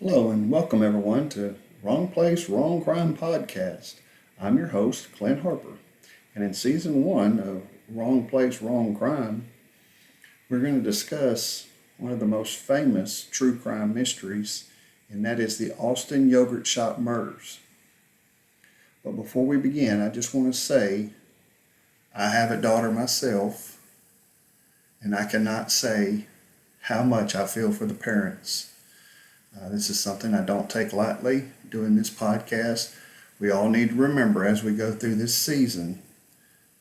Hello and welcome everyone to Wrong Place, Wrong Crime podcast. I'm your host, Clint Harper, and in season 1 of Wrong Place, Wrong Crime, we're going to discuss one of the most famous true crime mysteries, and that is the Austin Yogurt Shop murders. But before we begin, I just want to say I have a daughter myself, and I cannot say how much I feel for the parents. This is something I don't take lightly doing this podcast. We all need to remember as we go through this season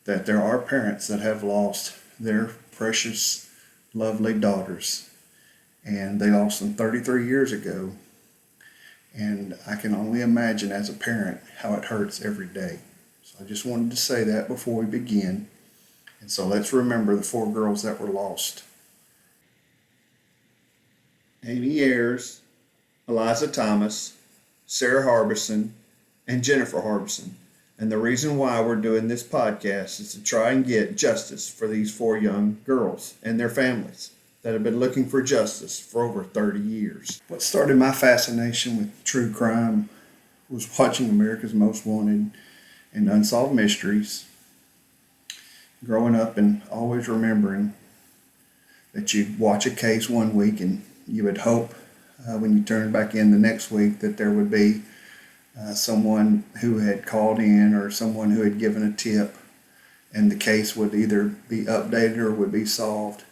that there are parents that have lost their precious, lovely daughters. And they lost them 33 years ago. And I can only imagine as a parent how it hurts every day. So I just wanted to say that before we begin. And so let's remember the 4 girls that were lost. Ayers, Eliza Thomas, Sarah Harbison, and Jennifer Harbison. And the reason why we're doing this podcast is to try and get justice for these 4 young girls and their families that have been looking for justice for over 30 years. What started my fascination with true crime was watching America's Most Wanted and Unsolved Mysteries. Growing up and always remembering that you'd watch a case one week and you would hope when you turned back in the next week that there would be someone who had called in or someone who had given a tip, and the case would either be updated or would be solved.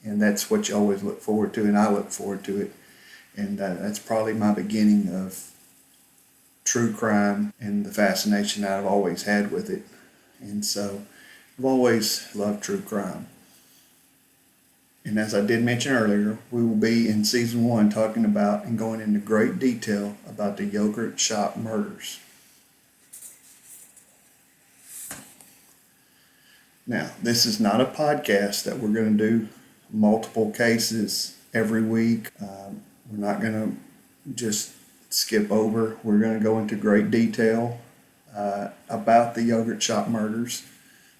And that's what you always look forward to, and I look forward to it. And that's probably my beginning of true crime and the fascination that I've always had with it. And so I've always loved true crime. And as I did mention earlier, we will be in season 1 talking about and going into great detail about the yogurt shop murders. Now, this is not a podcast that we're going to do multiple cases every week. We're not going to just skip over. We're going to go into great detail about the yogurt shop murders.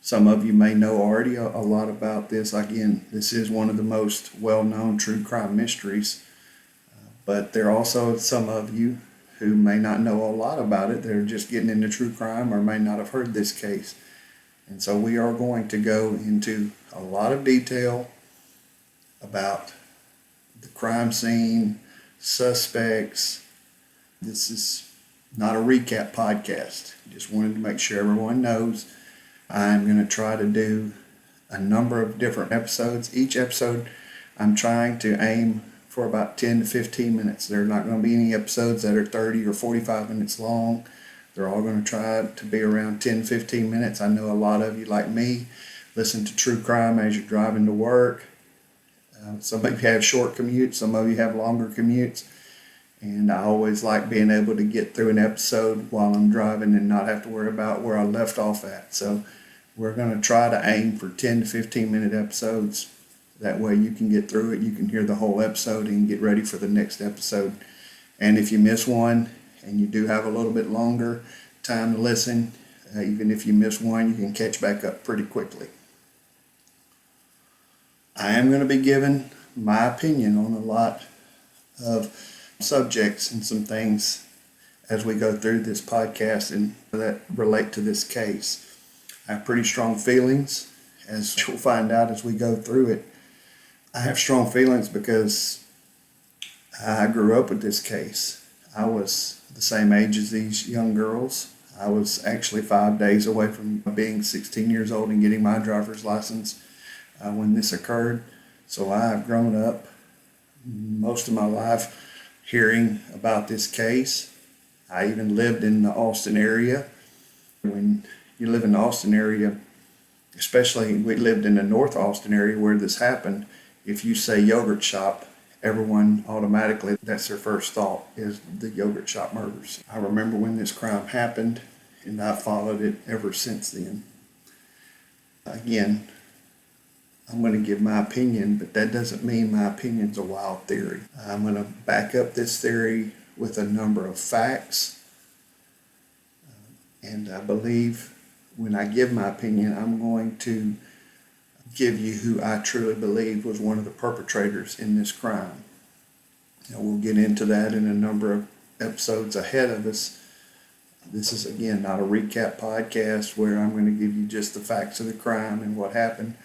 Some of you may know already a lot about this. Again, this is one of the most well-known true crime mysteries. But there are also some of you who may not know a lot about it. They're just getting into true crime or may not have heard this case. And so we are going to go into a lot of detail about the crime scene, suspects. This is not a recap podcast. Just wanted to make sure everyone knows I'm going to try to do a number of different episodes. Each episode, I'm trying to aim for about 10 to 15 minutes. There are not going to be any episodes that are 30 or 45 minutes long. They're all going to try to be around 10 to 15 minutes. I know a lot of you, like me, listen to true crime as you're driving to work. Some of you have short commutes. Some of you have longer commutes. And I always like being able to get through an episode while I'm driving and not have to worry about where I left off at. So we're going to try to aim for 10 to 15 minute episodes. That way you can get through it, you can hear the whole episode and get ready for the next episode. And if you miss one and you do have a little bit longer time to listen, even if you miss one, you can catch back up pretty quickly. I am going to be giving my opinion on a lot of subjects and some things as we go through this podcast and that relate to this case. I have pretty strong feelings, as you'll find out as we go through it. I have strong feelings because I grew up with this case. I was the same age as these young girls. I was actually 5 days away from being 16 years old and getting my driver's license when this occurred. So I have grown up most of my life hearing about this case. I even lived in the Austin area. When you live in the Austin area, especially we lived in the North Austin area where this happened, if you say yogurt shop, everyone automatically, that's their first thought, is the yogurt shop murders. I remember when this crime happened, and I've followed it ever since then. Again, I'm going to give my opinion, but that doesn't mean my opinion's a wild theory. I'm going to back up this theory with a number of facts. And I believe when I give my opinion, I'm going to give you who I truly believe was one of the perpetrators in this crime. We'll get into that in a number of episodes ahead of us. This is, again, not a recap podcast where I'm going to give you just the facts of the crime and what happened.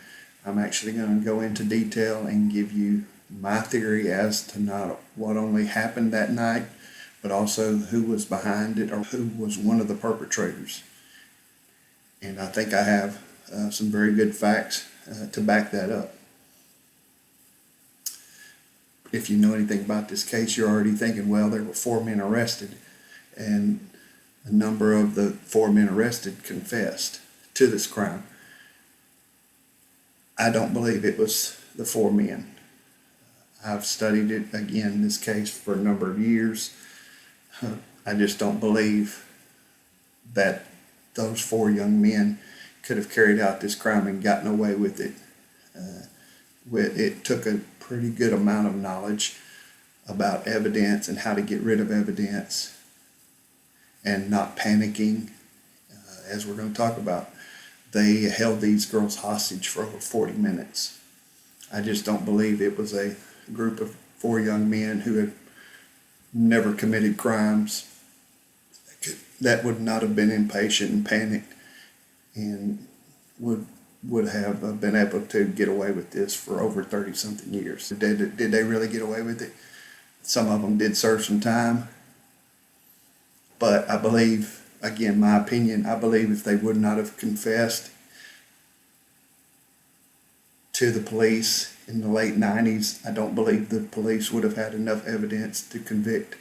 I'm actually going to go into detail and give you my theory as to not what only happened that night, but also who was behind it or who was one of the perpetrators. And I think I have some very good facts to back that up. If you know anything about this case, you're already thinking, well, there were 4 men arrested, and a number of the 4 men arrested confessed to this crime. I don't believe it was the 4 men. I've studied it, again, this case for a number of years. I just don't believe that those 4 young men could have carried out this crime and gotten away with it. It took a pretty good amount of knowledge about evidence and how to get rid of evidence and not panicking, as we're going to talk about. They held these girls hostage for over 40 minutes. I just don't believe it was a group of 4 young men who had never committed crimes that would not have been impatient and panicked and would have been able to get away with this for over 30-something years. Did they really get away with it? Some of them did serve some time. But I believe, again, my opinion, I believe if they would not have confessed to the police in the late 90s, I don't believe the police would have had enough evidence to convict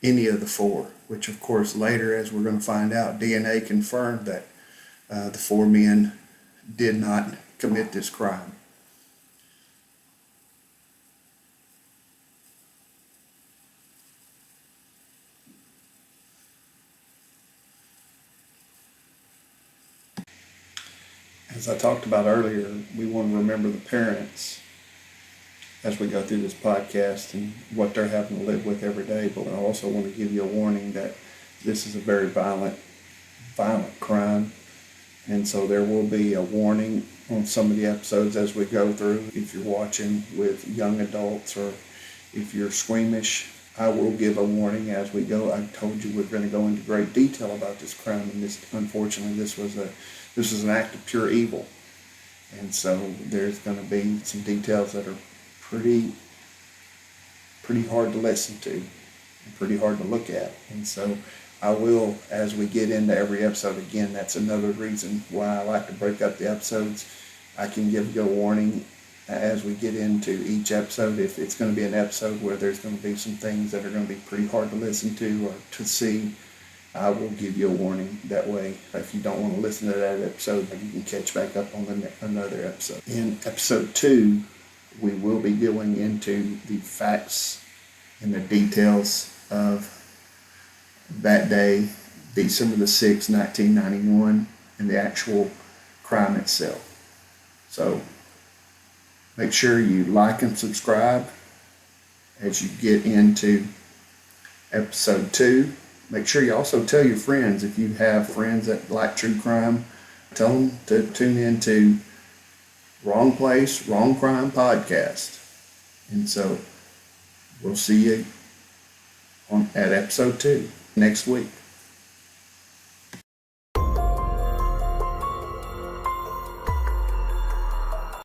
any of the 4, which of course later, as we're going to find out, DNA confirmed that the 4 men did not commit this crime. As I talked about earlier, we want to remember the parents as we go through this podcast and what they're having to live with every day. But I also want to give you a warning that this is a very violent crime. And so there will be a warning on some of the episodes as we go through. If you're watching with young adults or if you're squeamish, I will give a warning as we go. I told you we're going to go into great detail about this crime, and unfortunately this was an act of pure evil. And so there's going to be some details that are pretty hard to listen to and pretty hard to look at. And so I will, as we get into every episode, again, that's another reason why I like to break up the episodes. I can give you a warning as we get into each episode. If it's going to be an episode where there's going to be some things that are going to be pretty hard to listen to or to see, I will give you a warning. That way, if you don't want to listen to that episode, you can catch back up on another episode. In episode 2, we will be going into the facts and the details of that day, December the 6th, 1991, and the actual crime itself. So make sure you like and subscribe as you get into episode 2. Make sure you also tell your friends, if you have friends that like true crime, tell them to tune in to Wrong Place, Wrong Crime podcast. And so we'll see you at episode 2 next week.